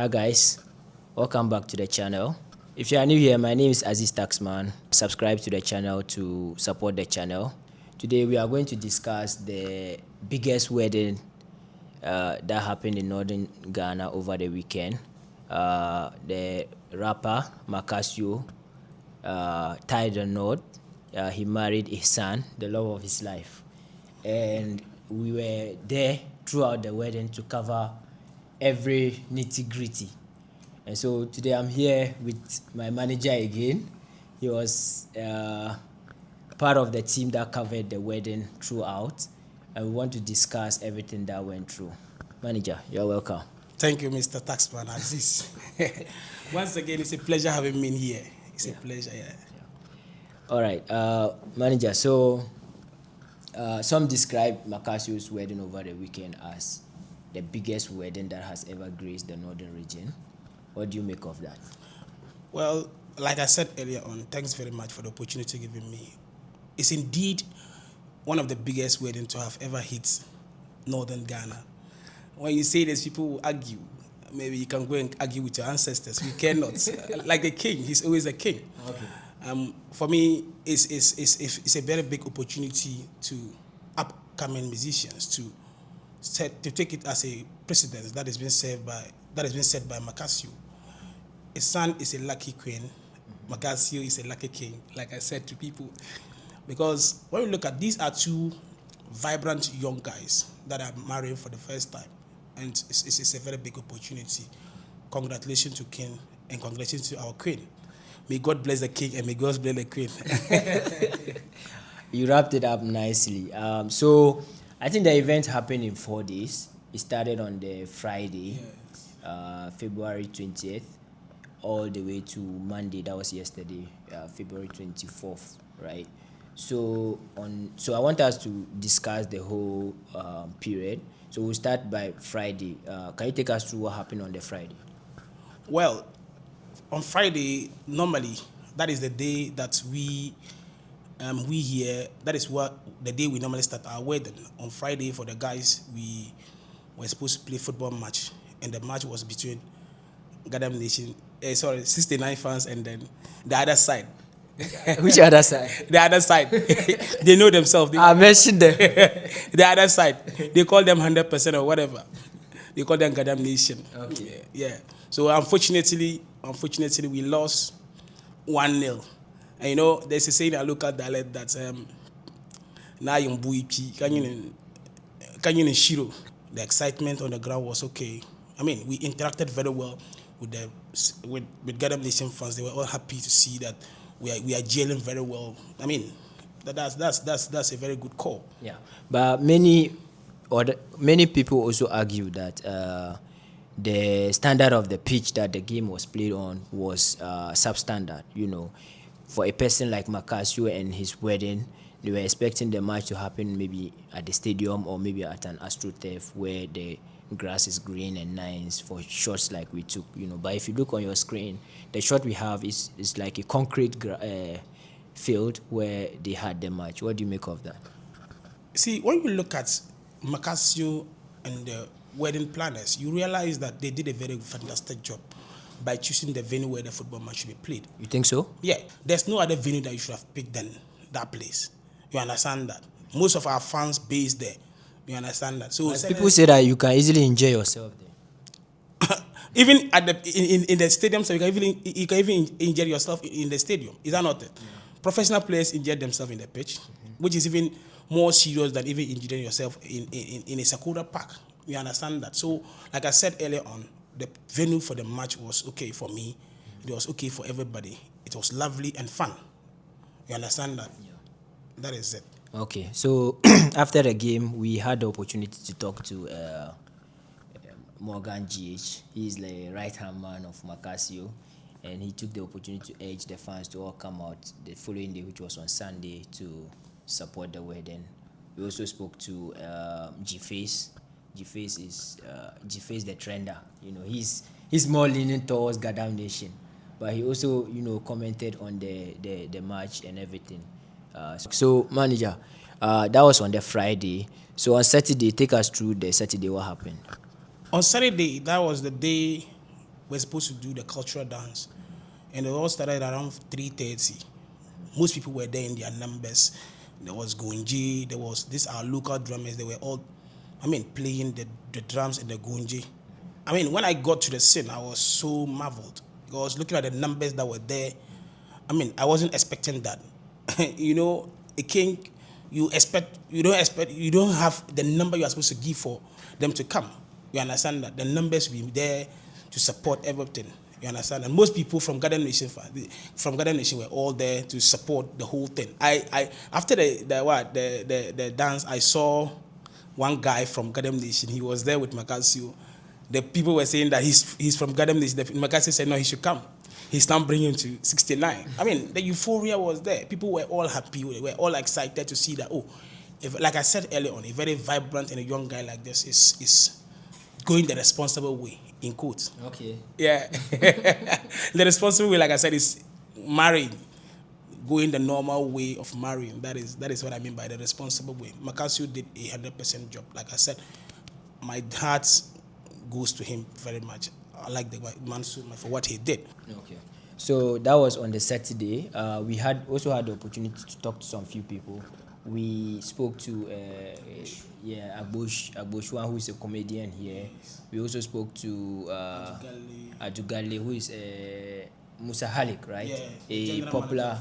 Hi guys, welcome back to the channel. If you are new here, my name is Aziz Taxman. Subscribe to the channel to support the channel. Today we are going to discuss the biggest wedding that happened in northern Ghana over the weekend. The rapper Maccasio tied the knot. He married Ihssan, the love of his life, and we were there throughout the wedding to cover every nitty-gritty. And so today I'm here with my manager again. He was part of the team that covered the wedding throughout, and we want to discuss everything that went through. Manager, you're welcome. Thank you, Mr. Taxman Aziz. Once again, it's a pleasure having me here. It's a pleasure, yeah. All right, manager. So some describe Maccasio's wedding over the weekend as the biggest wedding that has ever graced the northern region. What do you make of that? Well, like I said earlier on, thanks very much for the opportunity given me. It's indeed one of the biggest weddings to have ever hit northern Ghana. When you say this, people will argue. Maybe you can go and argue with your ancestors. You cannot. Like the king, he's always a king. Okay. For me, it's a very big opportunity to upcoming musicians to take it as a precedent that has been set by Maccasio. Ihssan is a lucky queen. Maccasio is a lucky king, like I said to people. Because when we look at these are two vibrant young guys that are marrying for the first time. And it's a very big opportunity. Congratulations to King and congratulations to our queen. May God bless the king and may God bless the queen. You wrapped it up nicely. So I think the event happened in 4 days. It started on the Friday, yes. February 20th, all the way to Monday. That was yesterday, February 24th, right? So I want us to discuss the whole period. So we'll start by Friday. Can you take us through what happened on the Friday? Well, on Friday, normally, that is the day that we here, that is the day we normally start our wedding. On Friday, for the guys, we were supposed to play football match, and the match was between Gadam Nation, 69 fans, and then the other side. Which other side? The other side. They know themselves. I mentioned them. The other side. They call them 100% or whatever. They call them Gadam Nation. Okay. Yeah. So unfortunately, we lost 1-0. And you know, there's a saying in a local dialect that na yung buipi kanyin shiro. The excitement on the ground was okay. I mean, we interacted very well with Gadam Nation fans. They were all happy to see that we are gelling very well. I mean, that's a very good call. Yeah, but many people also argue that the standard of the pitch that the game was played on was substandard. You know, for a person like Maccasio and his wedding, they were expecting the match to happen maybe at the stadium or maybe at an AstroTurf where the grass is green and nice for shots like we took, you know. But if you look on your screen, the shot we have is like a concrete field where they had the match. What do you make of that? See, when you look at Maccasio and the wedding planners, you realize that they did a very fantastic job by choosing the venue where the football match should be played. You think so? Yeah. There's no other venue that you should have picked than that place. You understand that? Most of our fans based there. You understand that? So people say that you can easily enjoy yourself there. Even at in the stadium, so you can even enjoy yourself in the stadium. Is that not it? Yeah. Professional players enjoy themselves in the pitch, which is even more serious than even enjoying yourself in a Sakura park. You understand that? So, like I said earlier on, the venue for the match was okay for me. It was okay for everybody. It was lovely and fun. You understand that? Yeah. That is it. Okay, so after the game, we had the opportunity to talk to Morgan GH. He's the right-hand man of Maccasio, and he took the opportunity to urge the fans to all come out the following day, which was on Sunday, to support the wedding. We also spoke to G-Face. G-Face is the trender. You know, he's more leaning towards Gadam Nation, but he also, you know, commented on the match and everything. So manager, that was on the Friday. So on Saturday, take us through the Saturday, what happened? On Saturday, that was the day were supposed to do the cultural dance, and it all started around 3:30. Most people were there in their numbers. There was Gunji, there was this our local drummers. They were all, playing the drums and the Gunji. When I got to the scene, I was so marveled because looking at the numbers that were there, I wasn't expecting that. A king, you don't have the number you are supposed to give for them to come. You understand that the numbers will be there to support everything. You understand? And most people from Garden Nation were all there to support the whole thing. I after the dance, I saw one guy from Garden Nation. He was there with Maccasio. The people were saying that he's from Garden Nation. Maccasio said no, he should come. He's now bringing him to 69. The euphoria was there. People were all happy. They were all excited to see that. Like I said earlier on, a very vibrant and a young guy like this is going the responsible way, in quotes. Okay. Yeah. The responsible way, like I said, is marrying, going the normal way of marrying. That is what I mean by the responsible way. Maccasio did 100% job. Like I said, my heart goes to him very much. I like the man so much for what he did. Okay. So that was on the Saturday. We also had the opportunity to talk to some few people. We spoke to Agboshwan, who is a comedian here. We also spoke to Adugali, who is Musa Halik, right? Yeah, a popular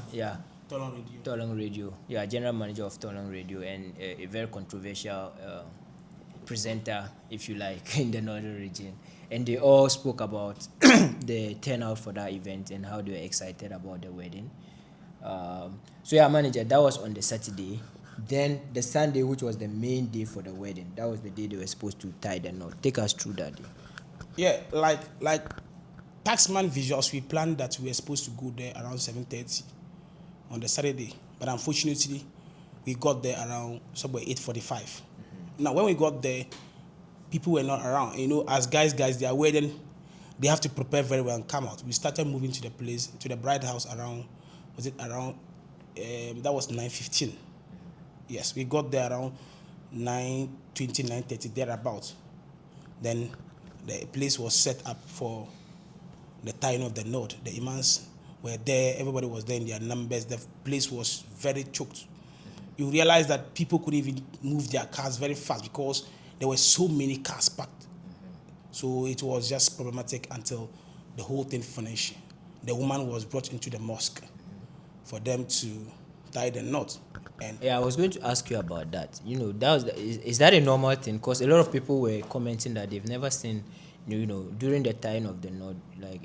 Tolang Radio. Tolang Radio. Yeah, general manager of Tolang Radio, and a very controversial presenter, if you like, in the northern region. And they all spoke about the turnout for that event and how they were excited about the wedding. Manager, that was on the Saturday. Then the Sunday, which was the main day for the wedding, that was the day they were supposed to tie the knot. Take us through that day. Yeah, like Taxman Visuals, we planned that we were supposed to go there around 7:30 on the Saturday, but unfortunately, we got there around somewhere 8:45. Now, when we got there, people were not around. As guys, their wedding, they have to prepare very well and come out. We started moving to the place, to the bride house around, that was 9:15. Yes, we got there around 9:20, 9:30, thereabouts. Then the place was set up for the tying of the knot. The imams were there, everybody was there in their numbers. The place was very choked. You realize that people couldn't even move their cars very fast because there were so many cars packed. So it was just problematic until the whole thing finished. The woman was brought into the mosque for them to tie the knot. And I was going to ask you about that. Is that a normal thing? Because a lot of people were commenting that they've never seen, during the tying of the knot, like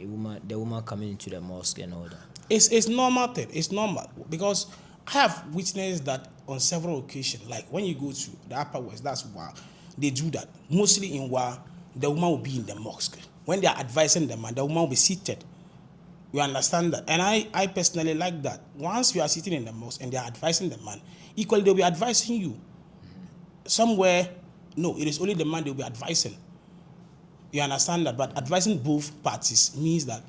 the woman coming into the mosque and all that. It's normal thing. It's normal because I have witnessed that on several occasions. Like when you go to the Upper West, that's why they do that. Mostly in Wa, the woman will be in the mosque. When they are advising the man, the woman will be seated. You understand that? And I personally like that. Once you are sitting in the mosque and they are advising the man, equally they'll be advising you. Somewhere, no, it is only the man they'll be advising. You understand that? But advising both parties means that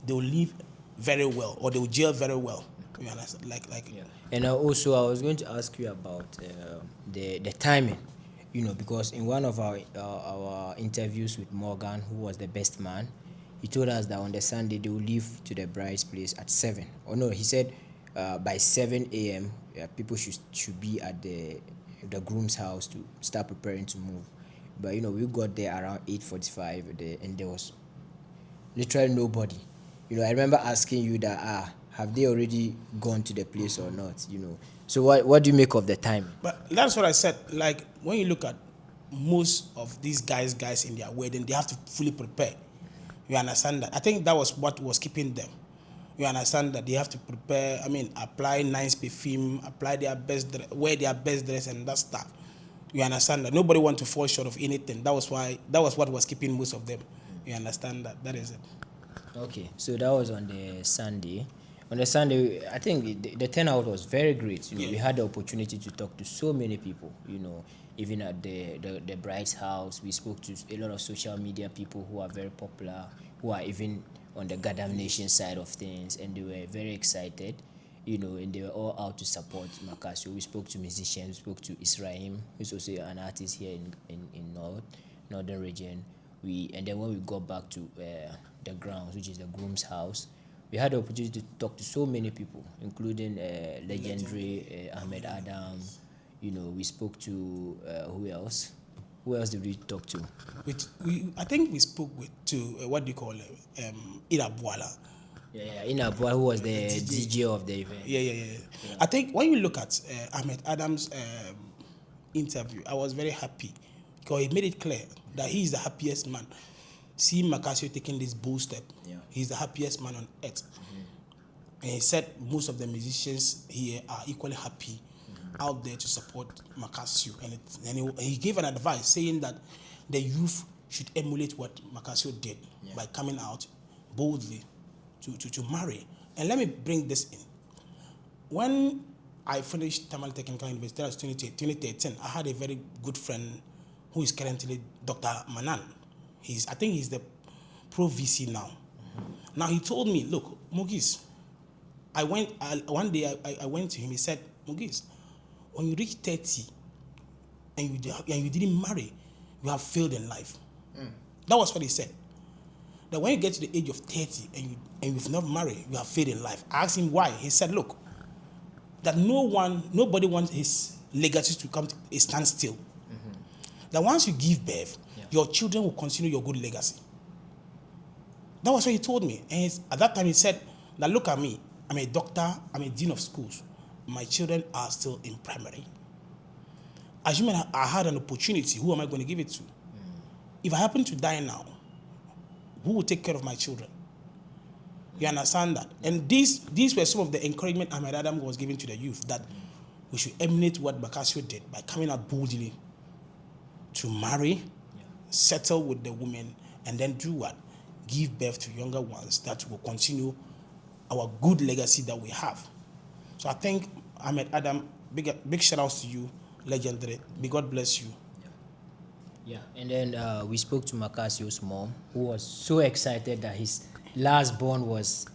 they'll live very well or they'll jail very well. You understand? Yeah. And also, I was going to ask you about the timing. Because in one of our interviews with Morgan, who was the best man, he told us that on the Sunday they will leave to the bride's place at 7. Or no, he said by 7 a.m. People should be at the groom's house to start preparing to move. But we got there around 8:45, and there was literally nobody. I remember asking you that have they already gone to the place or not? So what do you make of the time? But that's what I said. Like when you look at most of these guys in their wedding, they have to fully prepare. You understand that? I think that was what was keeping them. You understand that they have to prepare. Apply nice perfume, apply their best, wear their best dress, and that stuff. You understand that? Nobody want to fall short of anything. That was what was keeping most of them. You understand that? That is it. Okay, so that was on the Sunday. On the Sunday, I think the turnout was very great. We had the opportunity to talk to so many people. Even at the bride's house, we spoke to a lot of social media people who are very popular, who are even on the Gadam Nation side of things, and they were very excited. And they were all out to support Maccasio. We spoke to musicians. We spoke to Ihssan, who's also an artist here in northern region. And then when we got back to the grounds, which is the groom's house. We had the opportunity to talk to so many people, including legendary Ahmed Adam. We spoke to who else? Who else did we talk to? I think we spoke to what do you call it? Irabwala. Yeah, Inabwa, who was the DJ of the event. Yeah. I think when you look at Ahmed Adams' interview, I was very happy because he made it clear that he is the happiest man. See Maccasio taking this bold step. Yeah. He's the happiest man on earth. And he said most of the musicians here are equally happy out there to support Maccasio. And he gave an advice saying that the youth should emulate what Maccasio did by coming out boldly to marry. And let me bring this in. When I finished Tamale Technical University, that was 2013, I had a very good friend who is currently Dr. Manan. I think he's the pro VC now. Now he told me, look, Mugis, one day I went to him, he said, Mugis, when you reach 30 and you didn't marry, you have failed in life. That was what he said. That when you get to the age of 30 and you've not married, you have failed in life. I asked him why. He said, look, that nobody wants his legacy to come to a standstill. That once you give birth, your children will continue your good legacy. That was what he told me. And at that time he said, now look at me. I'm a doctor, I'm a dean of schools. My children are still in primary. Assuming I had an opportunity, who am I going to give it to? If I happen to die now, who will take care of my children? You understand that? And these were some of the encouragement Ahmed Adam was giving to the youth, that we should emulate what Maccasio did by coming out boldly to marry, settle with the women, and then do what? Give birth to younger ones that will continue our good legacy that we have. So I think Ahmed Adam, big shout outs to you, legendary. May God bless you. Yeah, and then we spoke to Maccasio's mom, who was so excited that his last born was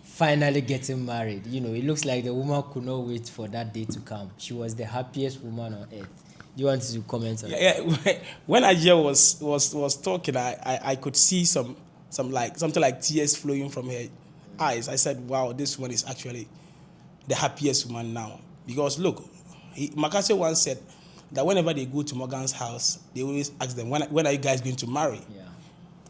finally getting married. It looks like the woman could not wait for that day to come. She was the happiest woman on earth. Do you want to comment on that? Yeah. When Ajia was talking, I could see something like tears flowing from her eyes. I said, wow, this one is actually the happiest woman now. Because look, Maccasio once said that whenever they go to Morgan's house, they always ask them, when are you guys going to marry? Yeah.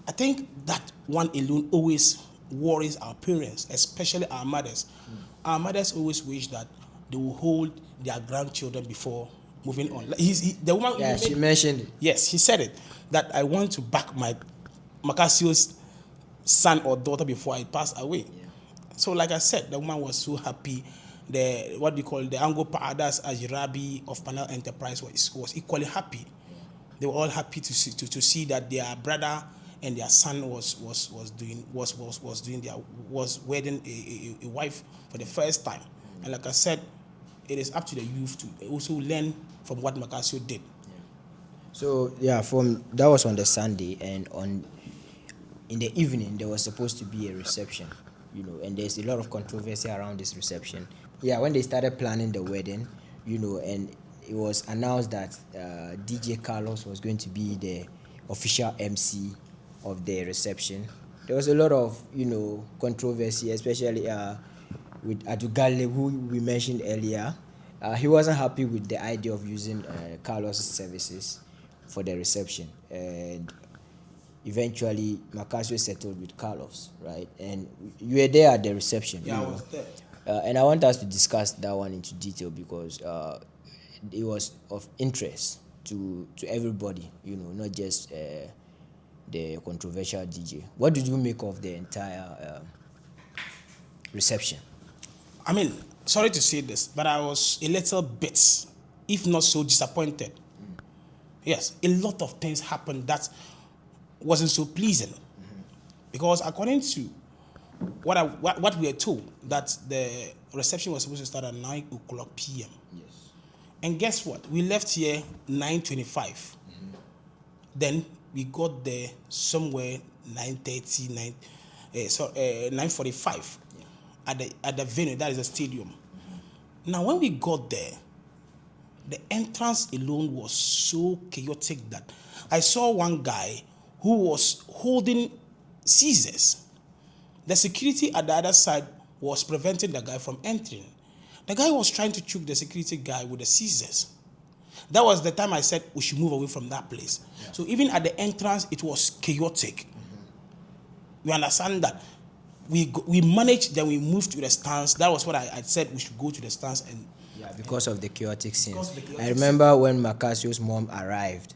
I think that one alone always worries our parents, especially our mothers. Our mothers always wish that they will hold their grandchildren before moving on. The woman, yeah, she mentioned it. Yes, she said it, that I want to back my Maccasio's son or daughter before I pass away. Yeah. So like I said, the woman was so happy. The Ango Paadas Ajirabi of Panel Enterprise was equally happy. Yeah. They were all happy to see that their brother and their son was wedding a wife for the first time. And like I said, it is up to the youth to also learn from what Maccasio did. Yeah. So that was on the Sunday, and in the evening there was supposed to be a reception, and there's a lot of controversy around this reception. Yeah, when they started planning the wedding, and it was announced that DJ Carlos was going to be the official MC of the reception. There was a lot of, controversy, especially with Adugale, who we mentioned earlier. He wasn't happy with the idea of using Carlos' services for the reception. And eventually, Maccasio settled with Carlos, right? And you were there at the reception. Yeah, I was there. And I want us to discuss that one into detail because it was of interest to everybody, not just the controversial DJ. What did you make of the entire reception? I mean, sorry to say this, but I was a little bit, if not so, disappointed. Yes, a lot of things happened that wasn't so pleasing. Because according to what we were told, that the reception was supposed to start at 9 o'clock p.m. Yes. And guess what? We left here 9:25. Then we got there somewhere 9:30, 9:45 at the venue, that is the stadium. Now, when we got there, the entrance alone was so chaotic that I saw one guy who was holding scissors The security at the other side was preventing the guy from entering. The guy was trying to choke the security guy with the scissors. That was the time I said we should move away from that place. Yeah. So even at the entrance, it was chaotic. You understand that? We managed, then we moved to the stands. That was what I said, we should go to the stands. And because of the chaotic scenes. I remember when Maccasio's mom arrived,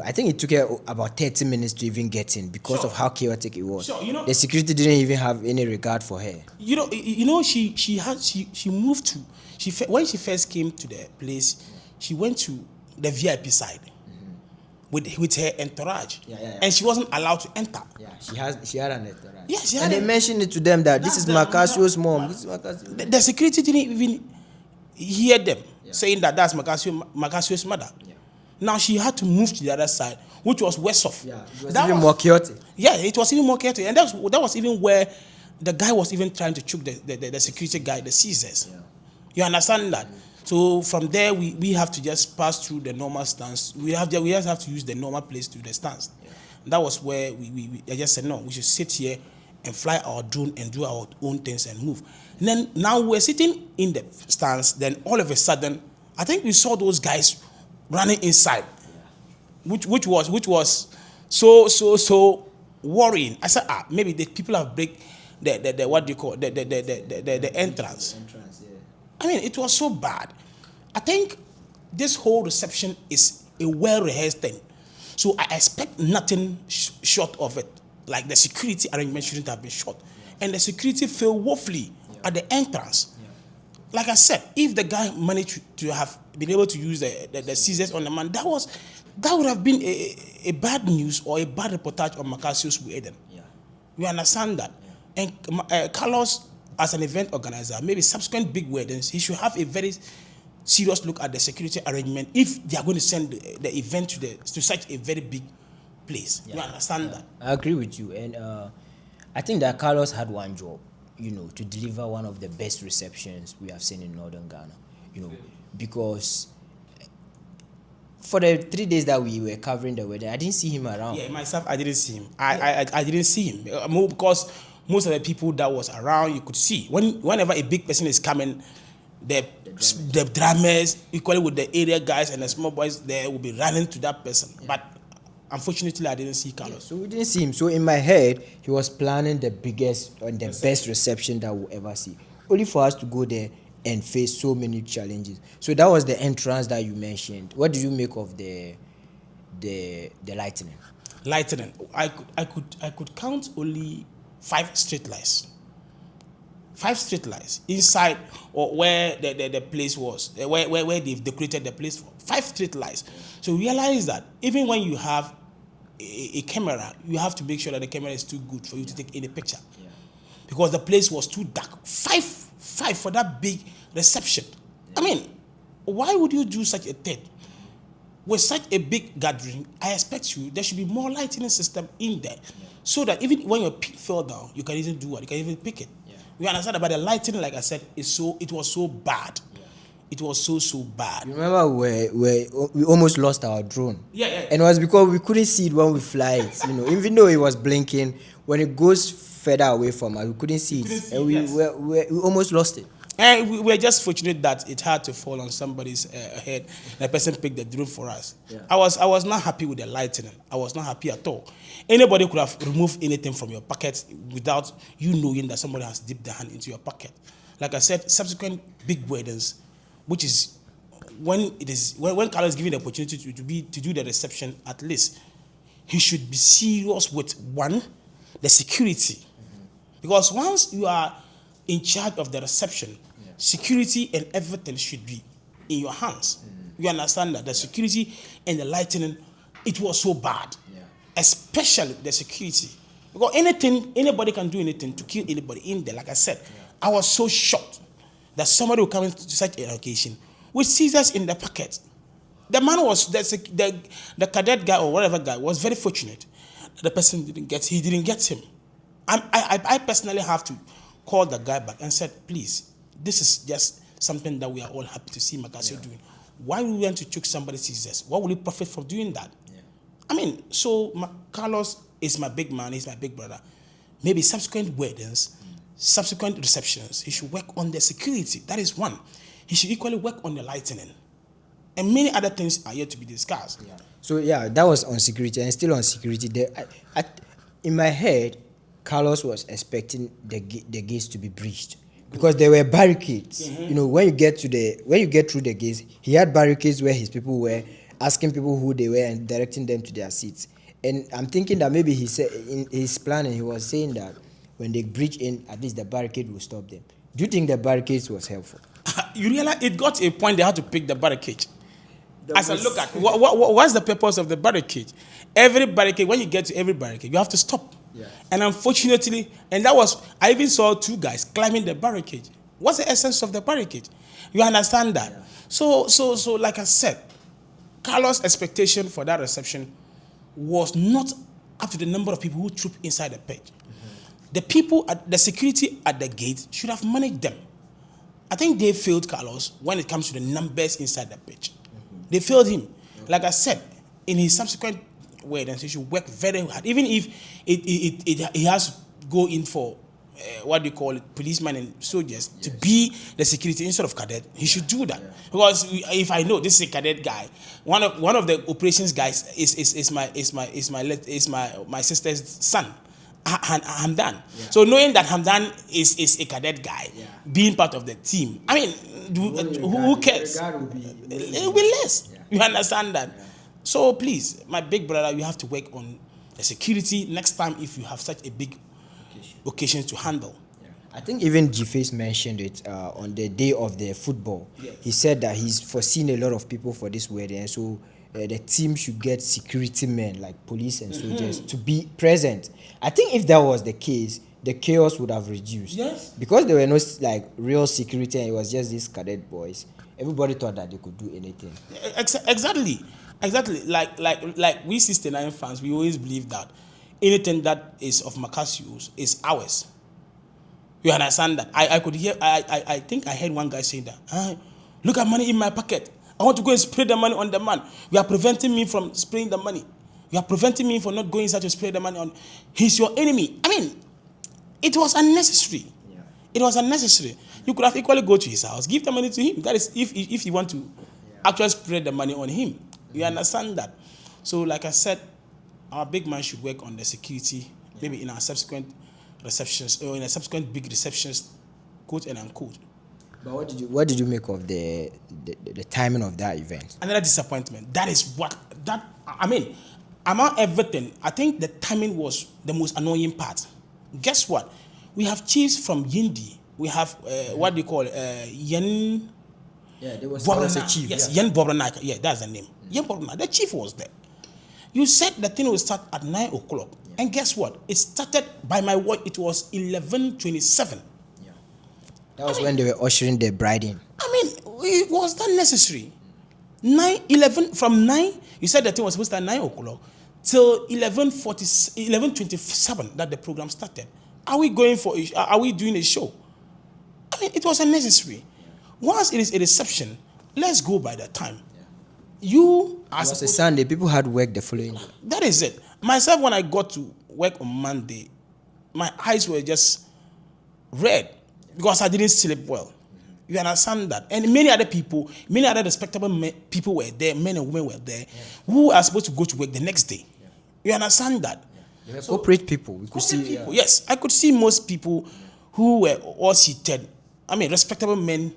I think it took her about 30 minutes to even get in because of how chaotic it was. The security didn't even have any regard for her. She moved to, when she first came to the place, she went to the VIP side. With her entourage, and she wasn't allowed to enter. Yeah, she had an entourage. Yeah, and they mentioned it to them that this is Maccasio's mom. This is Maccasio. The security didn't even hear them saying that that's Maccasio's mother. Yeah. Now she had to move to the other side, which was worse off. Yeah, it was even more chaotic. Yeah, it was even more chaotic, and that was even where the guy was even trying to choke the security guy, the scissors. Yeah. You understand that? So from there, we have to just pass through the normal stance. We just have to use the normal place to the stance. Yeah. That was where I just said, no, we should sit here and fly our drone and do our own things and move. And then now we're sitting in the stance. Then all of a sudden, I think we saw those guys running inside, which was so worrying. I said, maybe the people have break the what do you call the entrance. I mean, it was so bad. I think this whole reception is a well-rehearsed thing. So I expect nothing short of it. Like the security arrangement shouldn't have been short. And the security failed woefully at the entrance. Like I said, if the guy managed to have been able to use the scissors on the man, that would have been a bad news or a bad reportage on Maccasio's wedding. You understand that? And Carlos, as an event organizer, maybe subsequent big weddings, he should have a very serious look at the security arrangement if they are going to send the event to such a very big place. You understand that? I agree with you, and I think that Carlos had one job, to deliver one of the best receptions we have seen in Northern Ghana, because for the 3 days that we were covering the wedding, I didn't see him around. Yeah, myself, I didn't see him. I didn't see him because most of the people that was around, you could see. Whenever a big person is coming, the drummers, equally with the area guys and the small boys, they will be running to that person. But unfortunately, I didn't see Carlos. So we didn't see him. So in my head, he was planning the biggest and the best reception that we'll ever see. Only for us to go there and face so many challenges. So that was the entrance that you mentioned. What do you make of the lightning? Lightning. I could count only 5 street lights. 5 street lights inside or where the place was, where they've decorated the place for. 5 street lights. So realize that even when you have a camera, you have to make sure that the camera is too good for you to take any picture. Yeah. Because the place was too dark. 5 for that big reception. Yeah. I mean, why would you do such a thing? With such a big gathering, I expect there should be more lighting system in there. Yeah. So that even when your pin fell down, you can even do what? You can even pick it. Yeah. You understand? But the lighting, like I said, it was so bad. Yeah. It was so bad. You remember we almost lost our drone? Yeah. And it was because we couldn't see it when we fly it. Even though it was blinking, when it goes further away from us, we couldn't see it. And we almost lost it. And we were just fortunate that it had to fall on somebody's head. The person picked the drone for us. Yeah. I was not happy with the lighting. I was not happy at all. Anybody could have removed anything from your pocket without you knowing that somebody has dipped their hand into your pocket. Like I said, subsequent big weddings, which is when Carlos is given the opportunity to do the reception, at least he should be serious with one, the security. Mm-hmm. Because once you are in charge of the reception, security and everything should be in your hands. Mm-hmm. You understand that? The security and the lighting, it was so bad. Yeah. Especially the security. Because anybody can do anything to kill anybody in there. Like I said, I was so shocked that somebody would come into such an occasion with scissors in the pocket. The man was, the cadet guy or whatever guy was very fortunate. The person didn't get him. I personally have to call the guy back and said, please, this is just something that we are all happy to see Maccasio doing. Why would we want to choke somebody's scissors? What will he profit from doing that? Yeah. I mean, so Carlos is my big man, he's my big brother. maybe subsequent weddings, subsequent receptions, he should work on the security. That is one. He should equally work on the lightning. And many other things are yet to be discussed. Yeah. So yeah, that was on security, and still on security. In my head, Carlos was expecting the gates to be breached because there were barricades. You know, when you get through the gates, he had barricades where his people were, asking people who they were and directing them to their seats. And I'm thinking that maybe he said in his plan, and he was saying that when they breach in, at least the barricade will stop them. Do you think the barricades was helpful? You realize it got to a point they had to pick the barricade. As I look at what's the purpose of the barricade? Every barricade, when you get to every barricade, you have to stop. Yeah. And unfortunately, I even saw two guys climbing the barricade. What's the essence of the barricade? You understand that? Yeah. So like I said, Carlos' expectation for that reception was not up to the number of people who trooped inside the pitch. The people at the security at the gate should have managed them. I think they failed Carlos when it comes to the numbers inside the pitch. They failed him. Like I said, in his subsequent weddings, he should work very hard. Even if he has to go in for what do you call it, policemen and soldiers to be the security instead of cadet, he should do that. Because if I know this is a cadet guy, one of the operations guys is my sister's son. Hamdan. Yeah. So knowing that Hamdan is a cadet guy, being part of the team, I mean, who cares? It will be less. Yeah. You understand that? Yeah. So please, my big brother, you have to work on the security next time if you have such a big occasion to handle. Yeah. I think even G-Face mentioned it on the day of the football. Yeah. He said that he's foreseen a lot of people for this wedding, and so the team should get security men like police and soldiers to be present. I think if that was the case, the chaos would have reduced. Yes. Because there were no like real security and it was just these cadet boys. Everybody thought that they could do anything. Exactly. Like we 69 fans, we always believe that anything that is of Maccasio's is ours. You understand that? I could hear. I think I heard one guy saying that. Look at money in my pocket. I want to go and spray the money on the man. You are preventing me from spraying the money. You are preventing me from not going inside to spray the money on. He's your enemy. I mean, it was unnecessary. Yeah. It was unnecessary. You could have equally go to his house, give the money to him. That is if you want to actually spray the money on him. You understand that? So like I said, our big man should work on the security, maybe in our subsequent receptions or in a subsequent big receptions, quote and unquote. But what did you make of the timing of that event? Another disappointment. That is among everything, I think the timing was the most annoying part. Guess what? We have chiefs from Yindi. We have what do you call Yen. Yeah, there was a chief. Yes, Yen Bobranaka. Yeah, that's the name. Yen Bobranaka. The chief was there. You said the thing will start at 9 o'clock. Yeah. And guess what? It started, by my word, it was 11:27. Yeah. That was when they were ushering the bride in. Was that necessary? 9:11 from 9, you said the thing was supposed to start at 9 o'clock till 11:27 that the program started. Are we doing a show? It was unnecessary. Once it is a reception, let's go by the time. You as it was a Sunday, people had work the following day. That is it. Myself, when I got to work on Monday, my eyes were just red because I didn't sleep well. You understand that? And many other people, many other respectable people were there, men and women were there, who are supposed to go to work the next day. You understand that? They were corporate people. We could see people. Yes, I could see most people who were all seated. Respectable men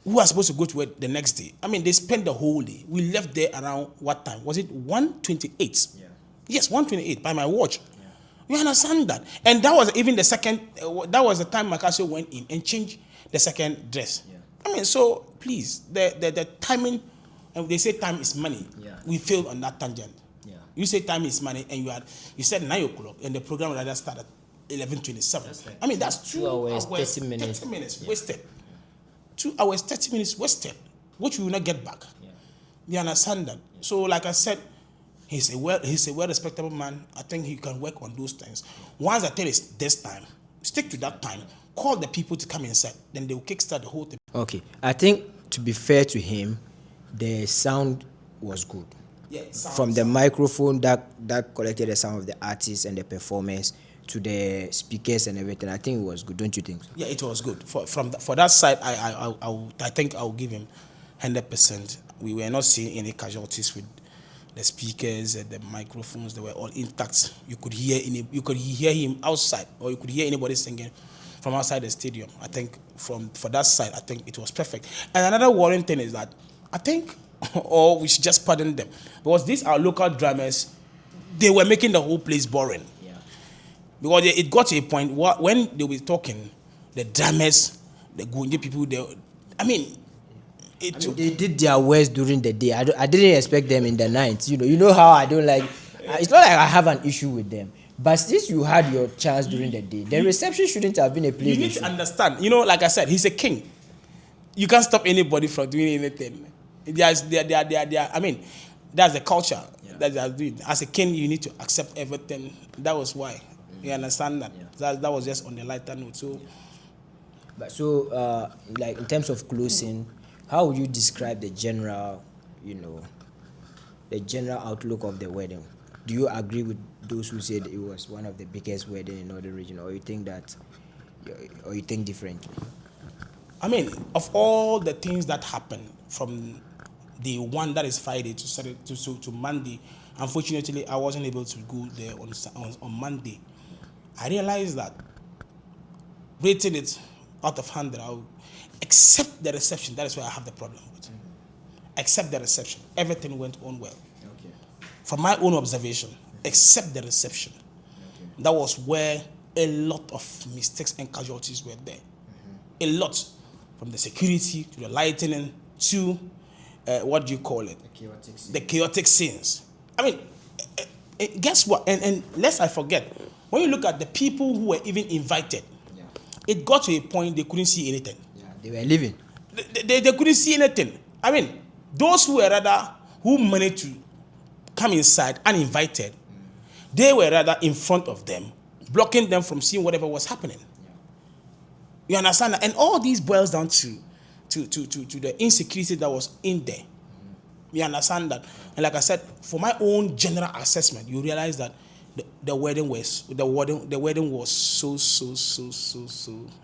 who are supposed to go to work the next day. They spent the whole day. We left there around what time? Was it 1:28? Yeah. Yes, 1:28 by my watch. Yeah. You understand that? And that was even the second. That was the time Maccasio went in and changed the second dress. Yeah. So please, the timing, and they say time is money. Yeah. We failed on that tangent. Yeah. You say time is money, and you said 9 o'clock, and the program rather started 11:27. That's 2 hours, 30 minutes wasted. 2 hours, 30 minutes wasted, which we will not get back. Yeah. You understand that? Yeah. So, like I said, he's a well-respectable man. I think he can work on those things. Once I tell you this time, stick to that time. Call the people to come inside. Then they will kickstart the whole thing. Okay. I think, to be fair to him, the sound was good. Yeah, from the microphone that collected the sound of the artists and the performers to the speakers and everything, I think it was good. Don't you think so? Yeah, it was good. For that side, I think I will give him 100%. We were not seeing any casualties with the speakers and the microphones. They were all intact. You could hear him outside, or you could hear anybody singing from outside the stadium. I think for that side, I think it was perfect. And another worrying thing is that I think, or we should just pardon them, because these are local drummers. They were making the whole place boring. Yeah. Because it got to a point when they were talking, the drummers, the Gunji people, They did their worst during the day. I didn't expect them in the night. You know how I don't like. It's not like I have an issue with them. But since you had your chance during the day, the reception shouldn't have been a place. You need to understand. Like I said, he's a king. You can't stop anybody from doing anything. That's the culture that they are doing. As a king, you need to accept everything. That was why. You understand that? Yeah. That was just on the lighter note. So, but so like in terms of closing, how would you describe the general, the general outlook of the wedding? Do you agree with those who said it was one of the biggest weddings in the region, or you think differently? Of all the things that happened from the one that is Friday to Saturday to Monday, unfortunately, I wasn't able to go there on Monday. I realized that rating it out of 100, I'll accept the reception. That is where I have the problem with. Except the reception, everything went on well. Okay. From my own observation, except the reception, that was where a lot of mistakes and casualties were there. A lot, from the security to the lighting to what do you call it? The chaotic scenes. Guess what? And lest I forget, when you look at the people who were even invited, it got to a point they couldn't see anything. Yeah, they were leaving. They couldn't see anything. Those who managed to come inside uninvited, they were rather in front of them, blocking them from seeing whatever was happening. You understand that? And all these boils down to the insecurity that was in there. You understand that? And like I said, for my own general assessment, you realize that the wedding was so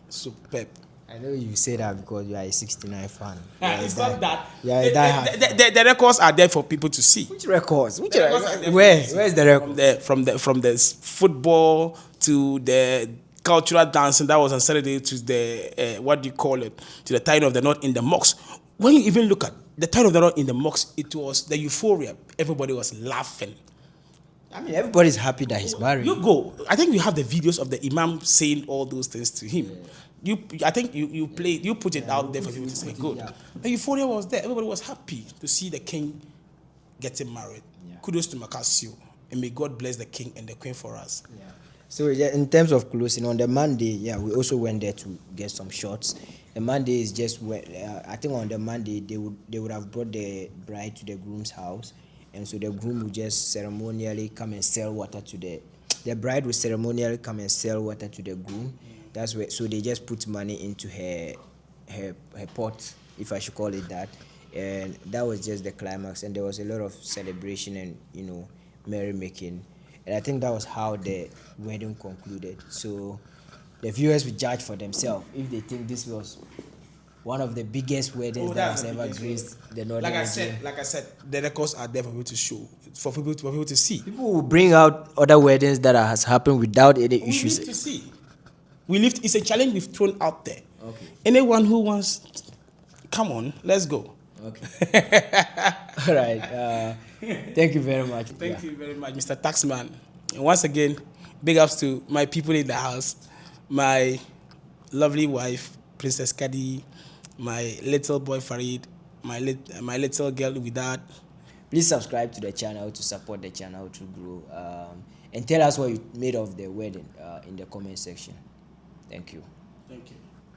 superb. I know you say that because you are a 69 fan. It's not that. Yeah, the records are there for people to see. Which records? Where's the record? From the football to the cultural dancing that was on Saturday to the to the Tide of the North in the mosque. When you even look at the Tide of the North in the mosque, it was the euphoria. Everybody was laughing. Everybody's happy that he's married. You go. I think you have the videos of the imam saying all those things to him. Yeah. I think you put it out there for people to say good. Yeah. The euphoria was there. Everybody was happy to see the king getting married. Yeah. Kudos to Maccasio, and may God bless the king and the queen for us. Yeah. So in terms of closing, on the Monday, we also went there to get some shots. The Monday is just I think on the Monday they would have brought the bride to the groom's house, and so the groom would just ceremonially come and sell water to the bride would ceremonially come and sell water to the groom. That's where, so they just put money into her pot, if I should call it that, and that was just the climax. And there was a lot of celebration and merrymaking. And I think that was how the wedding concluded. So the viewers will judge for themselves if they think this was one of the biggest weddings that has ever graced the Northern region. Like I said, the records are there for people to show, for people to see. People will bring out other weddings that has happened without any issues. We need to see. It's a challenge we've thrown out there. Okay. Anyone who wants, come on, let's go. Okay. All right. Thank you very much. Thank you very much, Mr. Taxman. And once again, big ups to my people in the house, my lovely wife, Princess Kadi, my little boy Farid, my little girl Widat. Please subscribe to the channel to support the channel to grow. And tell us what you made of the wedding in the comment section. Thank you. Thank you.